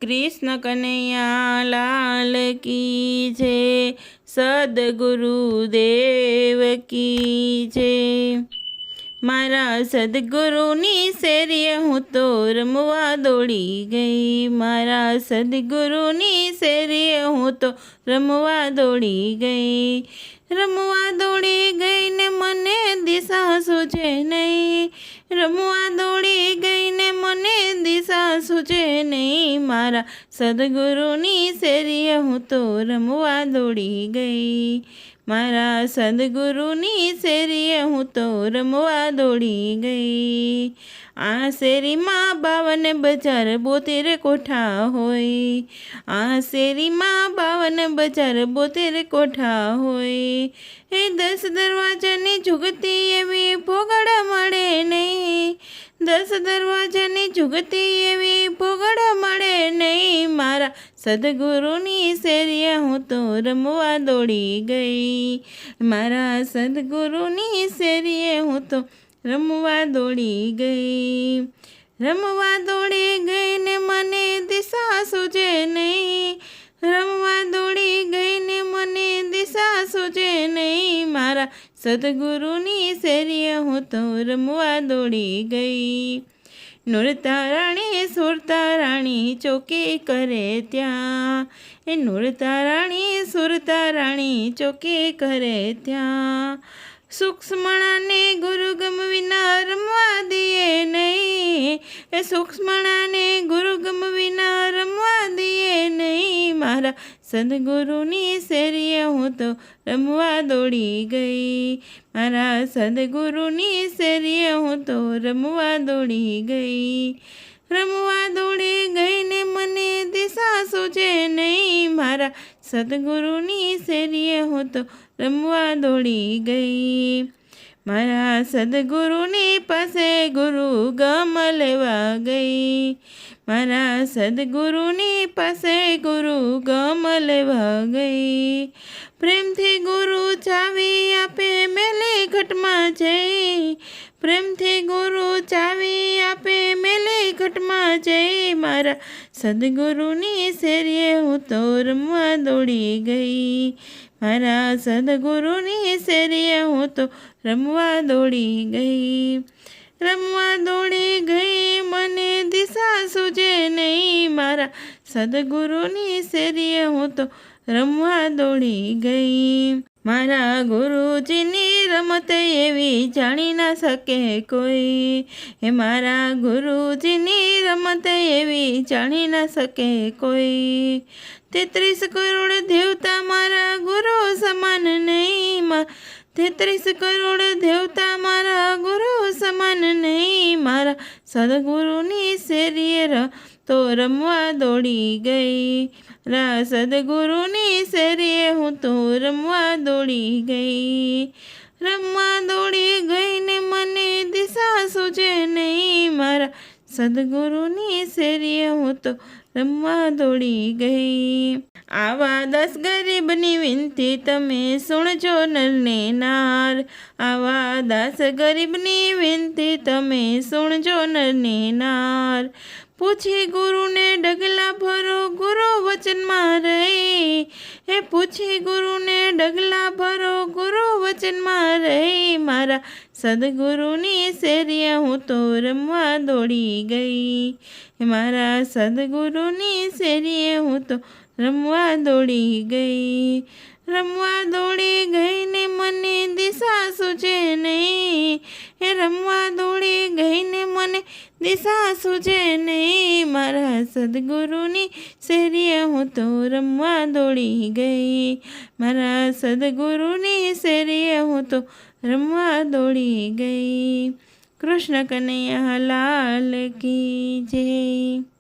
कृष्ण कन्हैया लाल की जय। सद्गुरुदेव की जय। मारा सद्गुरुनी शેરીએ હું તો રમવા દોડી ગઈ। મારા સદ્ગુરુની શેરીએ હું તો રમવા દોડી ગઈ। રમવા દોડી ગઈ ને મને દિશા સૂઝે નહીં। રમવા દોડી ગઈ ને મને દિશા સૂઝે નહીં। મારા સદ્ગુરુની શેરીએ હું તો રમવા દોડી ગઈ। મારા સદ્ગુરુની શેરીએ હું તો રમવા દોડી ગઈ। આ શેરીમાં 52 બજાર 72 કોઠા હોય। આ શેરીમાં 52 બજાર 72 કોઠા હોય। એ 10 દરવાજાની જુગતી એવી ભોગડ મળે નહીં। 10 દરવાજાની જુગતી એવી ભોગડ મળે નહીં। મારા સદ્ગુરુની શેરીએ હું તો રમવા દોડી ગઈ। મારા સદ્ગુરુની શેરીએ હું તો રમવા દોડી ગઈ। રમવા દોડી ગઈ ને મને દિશા સૂઝે નહીં। રમવા દોડી ગઈ ને મને દિશા સૂઝે નહીં। મારા સદ્ગુરુની શેરીએ હું તો રમવા દોડી ગઈ। નૂરતા રાણી સુરતા રાણી ચોકી કરે ત્યાં। એ નૂરતા રાણી સુરતા રાણી ચોકી કરે ત્યાં। સૂક્ષ્મણાને ગુરુગમ વિના રમવા દઈએ નહીં। એ સૂક્ષ્મણાને ગુરુગમ વિના રમવા દઈએ નહીં। મારા સદ્ગુરુની શેરીએ હું તો રમવા દોડી ગઈ। મારા સદ્ગુરુની શેરીએ હું તો રમવા દોડી ગઈ। રમવા દોડી ગઈ ને મને દિશા સૂઝે નહીં। મારા સદ્ગુરુની શેરીએ હું તો રમવા દોડી ગઈ। મારા સદ્ગુરુની પાસે ગુરુ ગમ લેવા ગઈ। મારા સદ્ગુરુની પાસે ગુરુ ગમ લેવા ગઈ। પ્રેમથી ગુરુ ચાવી આપે મેલી ઘટમાં જઈ। પ્રેમથી ગુરુ ચાવી આપે મેલી ઘટમાં જઈ। મારા સદ્ગુરુની શેરીએ હું તો રમવા દોડી ગઈ। મારા સદ્ગુરુની શેરીએ હું તો રમવા દોડી ગઈ। રમવા દોડી ગઈ મને દિશા સૂઝે નહીં। મારા સદ્ગુરુની શેરીએ હું તો રમવા દોડી ગઈ। મારા ગુરુજીની રમત એવી જાણી ના શકે કોઈ। હે મારા ગુરુજીની રમત એવી જાણી ના શકે કોઈ। 33 કરોડ દેવતા મારા ગુરુ સમાન નહીં। 33 કરોડ દેવતા મારા ગુરુ સમાન નહીં। મારા સદ્ગુરુની શેરીએ તો રમવા દોડી ગઈ। મારા સદ્ગુરુની શેરીએ હું તો રમવા દોડી ગઈ। રમવા દોડી ગઈ ને મને દિશા સૂઝે નહીં। મારા સદ્ગુરુની શેરીએ હું તો રમવા દોડી ગઈ। આવા 10 ગરીબની વિનંતી તમે સુણજો નરને નાર। આવા 10 ગરીબની વિનંતી તમે સુણજો નરને નાર। પૂછી ગુરુને ડગલા ભરો ગુરુ વચનમાં રહી। એ પૂછી ગુરુને ડગલા ભરો ગુરુ વચનમાં રહી। મારા સદ્ગુરુની શેરીએ હું તો રમવા દોડી ગઈ। મારા સદ્ગુરુની શેરીએ હું તો રમવા દોડી ગઈ। રમવા દોડી ગઈ ને મને દિશા સૂઝે નહીં। એ રમવા દોડી ગઈ ને મને દિશા સૂઝે નહીં। મારા સદ્ગુરુની શેરીએ હું તો રમવા દોડી ગઈ। મારા સદ્ગુરુની શેરીએ હું તો રમવા દોડી ગઈ। કૃષ્ણ કનૈયા લાલ કી જય।